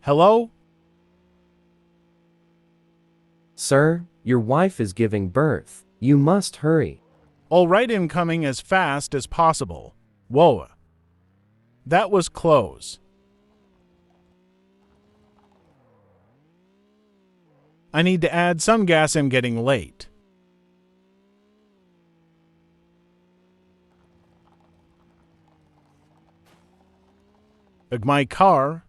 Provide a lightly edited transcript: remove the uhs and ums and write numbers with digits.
Hello? Sir, your wife is giving birth. You must hurry. All right, I'm coming as fast as possible. Whoa. That was close. I need to add some gas. I'm getting late. My car.